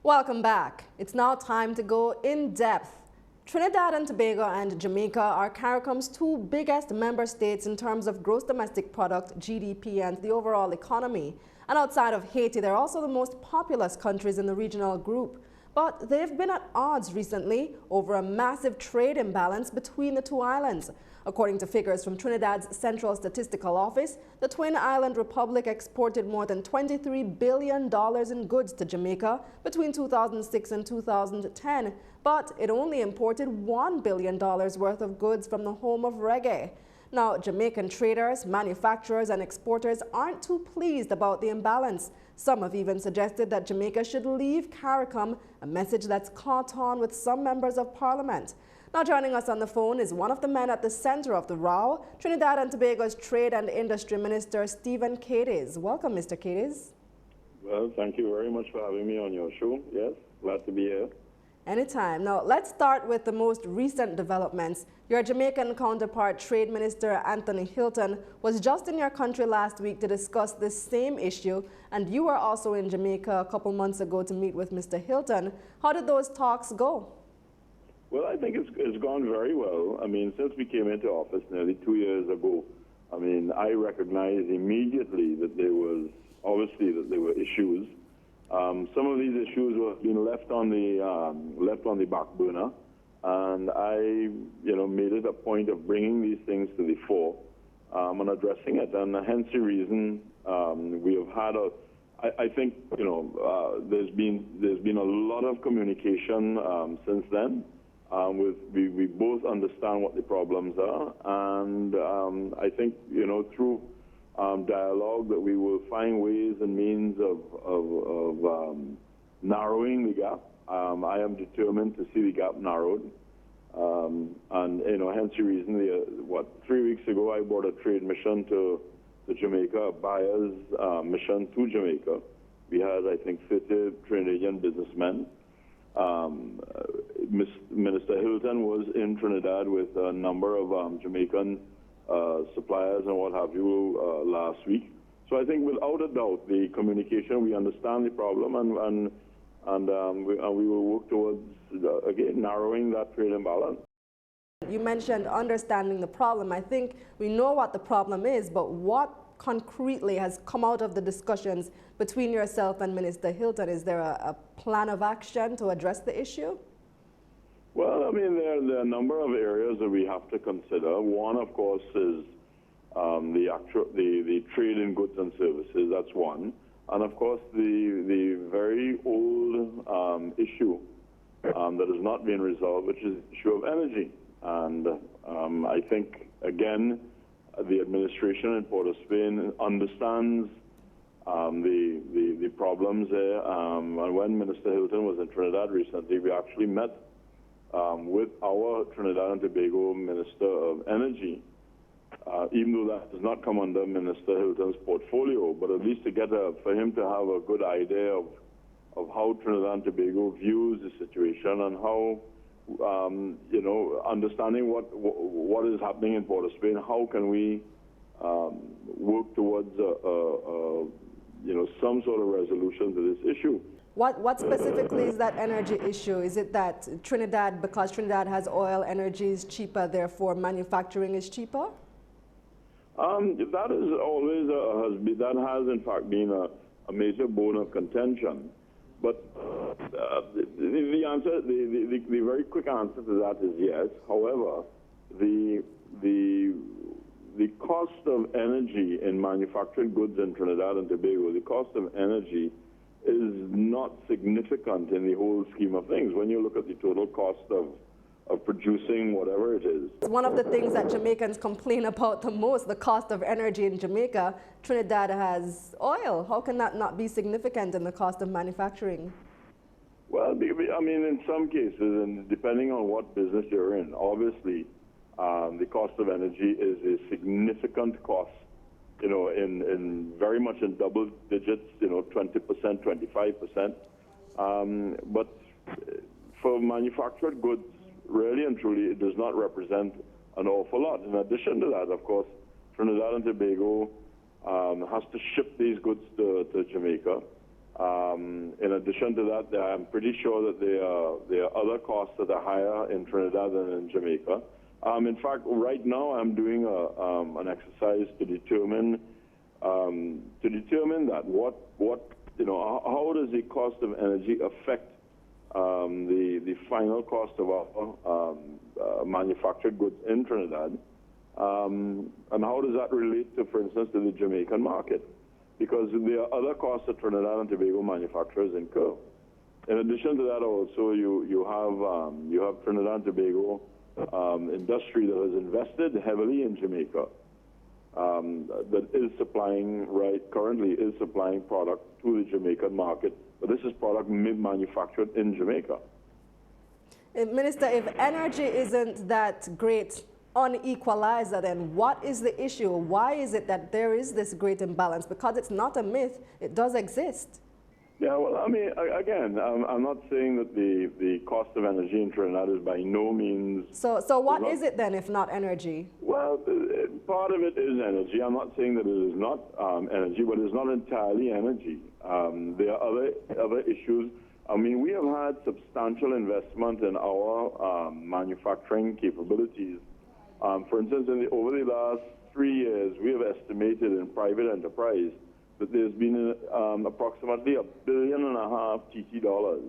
Welcome back. It's now time to go in depth. Trinidad and Tobago and Jamaica are CARICOM's two biggest member states in terms of gross domestic product, GDP, and the overall economy. And outside of Haiti, they're also the most populous countries in the regional group. But they've been at odds recently over a massive trade imbalance between the two islands. According to figures from Trinidad's Central Statistical Office, the Twin Island Republic exported more than $23 billion in goods to Jamaica between 2006 and 2010, but it only imported $1 billion worth of goods from the home of reggae. Now, Jamaican traders, manufacturers, and exporters aren't too pleased about the imbalance. Some have even suggested that Jamaica should leave CARICOM, a message that's caught on with some members of Parliament. Now joining us on the phone is one of the men at the center of the row, Trinidad and Tobago's Trade and Industry Minister, Stephen Cadiz. Welcome, Mr. Cadiz. Well, thank you very much for having me on your show. Yes, glad to be here. Anytime. Now, let's start with the most recent developments. Your Jamaican counterpart, Trade Minister Anthony Hilton, was just in your country last week to discuss this same issue, and you were also in Jamaica a couple months ago to meet with Mr. Hilton. How did those talks go? Well, I think it's gone very well. I mean, since we came into office nearly 2 years ago, I mean, I recognized immediately that there were issues. Some of these issues were being left on the back burner, and I, made it a point of bringing these things to the fore and addressing it. And hence the reason we have had I think there's been a lot of communication since then. We both understand what the problems are, and I think through dialogue that we will find ways and means of narrowing the gap. I am determined to see the gap narrowed, and hence the reason 3 weeks ago I brought a trade mission to Jamaica, a buyer's mission to Jamaica. We had, I think, 50 Trinidadian businessmen. Minister Hilton was in Trinidad with a number of Jamaican suppliers and what have you last week. So I think without a doubt, the communication, we understand the problem, and we will work towards, again, narrowing that trade imbalance. You mentioned understanding the problem. I think we know what the problem is, but what concretely has come out of the discussions between yourself and Minister Hilton? Is there a plan of action to address the issue? Well, I mean, there are a number of areas that we have to consider. One, of course, is the trade in goods and services. That's one. And of course, the very old issue that has not been resolved, which is the issue of energy. And I think, again, the administration in Port of Spain understands the problems there. And when Minister Hilton was in Trinidad recently, we actually met with our Trinidad and Tobago Minister of Energy, even though that does not come under Minister Hilton's portfolio, but at least to get for him to have a good idea of how Trinidad and Tobago views the situation and how, understanding what is happening in Port of Spain, how can we work towards some sort of resolution to this issue. What specifically is that energy issue? Is it that Trinidad, because Trinidad has oil, energy is cheaper, therefore manufacturing is cheaper? That is always that has in fact been a major bone of contention. But the answer, the very quick answer to that is yes. However, the cost of energy in manufactured goods in Trinidad and Tobago, the cost of energy is not significant in the whole scheme of things when you look at the total cost of producing whatever it is. One of the things that Jamaicans complain about the most, the cost of energy in Jamaica. Trinidad has oil. How can that not be significant in the cost of manufacturing? Well, I mean, in some cases, and depending on what business you're in, obviously, the cost of energy is a significant cost, in very much in double digits, 20%, 25%. But for manufactured goods, really and truly, it does not represent an awful lot. In addition to that, of course, Trinidad and Tobago has to ship these goods to Jamaica. In addition to that, I'm pretty sure that there are other costs that are higher in Trinidad than in Jamaica. In fact, right now I'm doing an exercise to determine that how does the cost of energy affect the final cost of our manufactured goods in Trinidad, and how does that relate to, for instance, to the Jamaican market? Because there are other costs that Trinidad and Tobago manufacturers incur. In addition to that, also you have Trinidad and Tobago industry that has invested heavily in Jamaica, that is currently supplying product to the Jamaican market, but this is product manufactured in Jamaica. Minister, if energy isn't that great unequalizer, then what is the issue? Why is it that there is this great imbalance? Because it's not a myth, it does exist. Yeah, well, I mean, again, I'm not saying that the cost of energy in Trinidad is by no means... So what is it then if not energy? Well, part of it is energy. I'm not saying that it is not energy, but it's not entirely energy. There are other issues. I mean, we have had substantial investment in our manufacturing capabilities. For instance, over the last 3 years, we have estimated in private enterprise that there's been approximately $1.5 billion TT dollars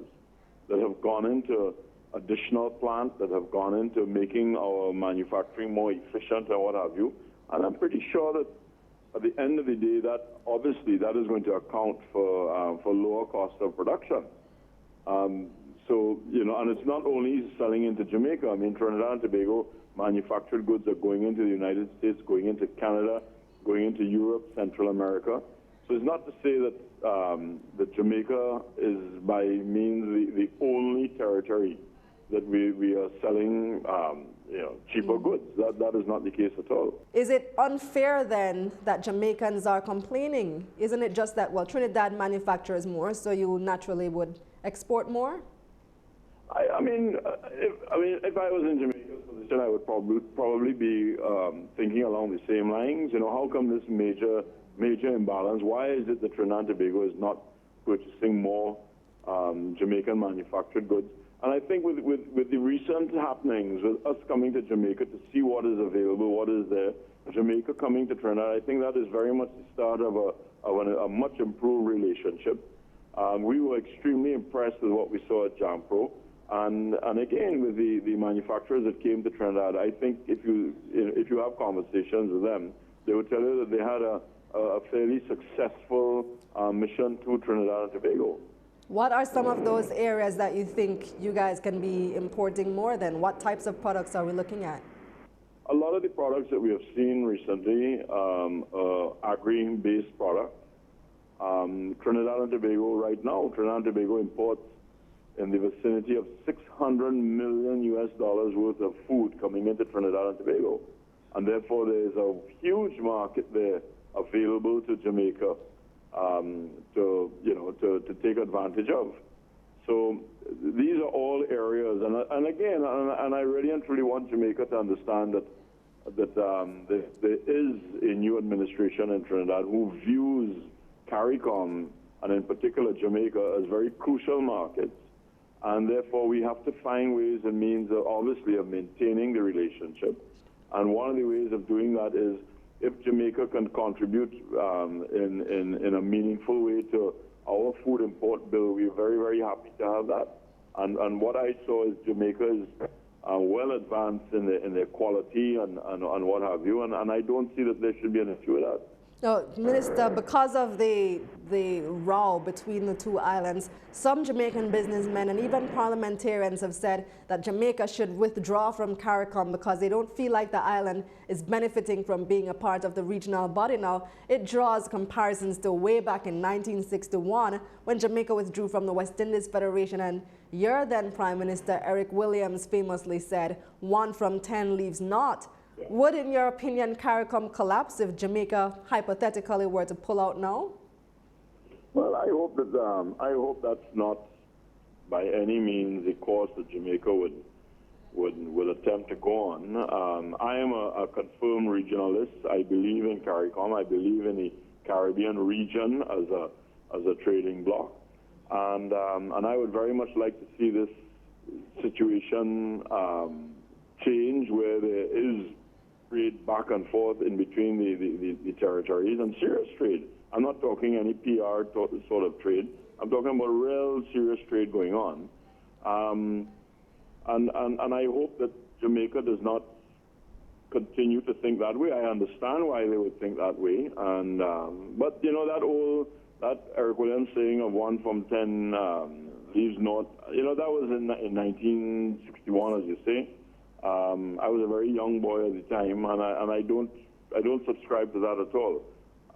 that have gone into additional plant, that have gone into making our manufacturing more efficient and what have you. And I'm pretty sure that at the end of the day, that obviously that is going to account for lower cost of production. So, and it's not only selling into Jamaica. I mean, Trinidad and Tobago manufactured goods are going into the United States, going into Canada, going into Europe, Central America. So it's not to say that that Jamaica is by means the only territory that we are selling cheaper goods. That is not the case at all. Is it unfair then that Jamaicans are complaining? Isn't it just that, well, Trinidad manufactures more, so you naturally would export more? I mean, if I was in Jamaica's position, I would probably be thinking along the same lines. How come this major imbalance? Why is it that Trinidad and Tobago is not purchasing more Jamaican manufactured goods? And I think with the recent happenings, with us coming to Jamaica to see what is available, what is there, Jamaica coming to Trinidad, I think that is very much the start of a much improved relationship. We were extremely impressed with what we saw at JAMPRO. And again, with the manufacturers that came to Trinidad, I think if you have conversations with them, they would tell you that they had a fairly successful mission to Trinidad and Tobago. What are some of those areas that you think you guys can be importing more than? What types of products are we looking at? A lot of the products that we have seen recently are agri-based products. Trinidad and Tobago right now, Trinidad and Tobago imports in the vicinity of $600 million worth of food coming into Trinidad and Tobago. And therefore there is a huge market there available to Jamaica to take advantage of. So these are all areas, and again, I really and truly want Jamaica to understand that there is a new administration in Trinidad who views CARICOM, and in particular Jamaica, as very crucial markets. And therefore we have to find ways and means, obviously, of maintaining the relationship. And one of the ways of doing that is if Jamaica can contribute in a meaningful way to our food import bill, we're very, very happy to have that. And what I saw is Jamaica is well advanced in their quality and what have you, and I don't see that there should be an issue with that. No, Minister, because of the row between the two islands, some Jamaican businessmen and even parliamentarians have said that Jamaica should withdraw from CARICOM because they don't feel like the island is benefiting from being a part of the regional body. Now, it draws comparisons to way back in 1961 when Jamaica withdrew from the West Indies Federation, and your then Prime Minister Eric Williams famously said, 1 from 10 leaves not. Would, in your opinion, CARICOM collapse if Jamaica hypothetically were to pull out now? Well, I hope that's not by any means the course that Jamaica would attempt to go on. I am a confirmed regionalist. I believe in CARICOM. I believe in the Caribbean region as as a trading bloc. And I would very much like to see this situation change, where there is trade back and forth in between the territories, and serious trade. I'm not talking any PR sort of trade. I'm talking about real serious trade going on. And I hope that Jamaica does not continue to think that way. I understand why they would think that way. And but you know, that Eric Williams saying of 1 from 10 leaves not, you know, that was in 1961, as you say. I was a very young boy at the time, and I don't subscribe to that at all.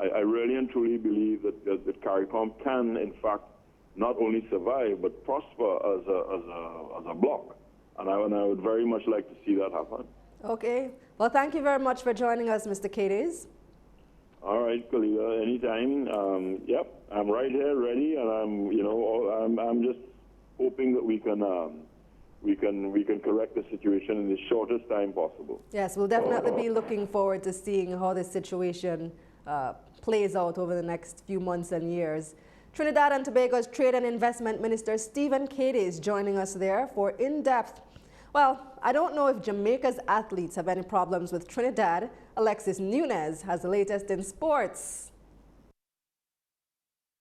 I really and truly believe that CARICOM can, in fact, not only survive but prosper as a bloc, and I would very much like to see that happen. Okay. Well, thank you very much for joining us, Mr. Cadiz. All right, Kalilah, anytime. Yep, I'm right here, ready, and I'm just hoping that we can correct the situation in the shortest time possible. Yes, we'll definitely be looking forward to seeing how this situation plays out over the next few months and years. Trinidad and Tobago's Trade and Investment Minister CEEN Caribbean joining us there for in-depth. Well, I don't know if Jamaica's athletes have any problems with Trinidad. Alexis Nunez has the latest in sports.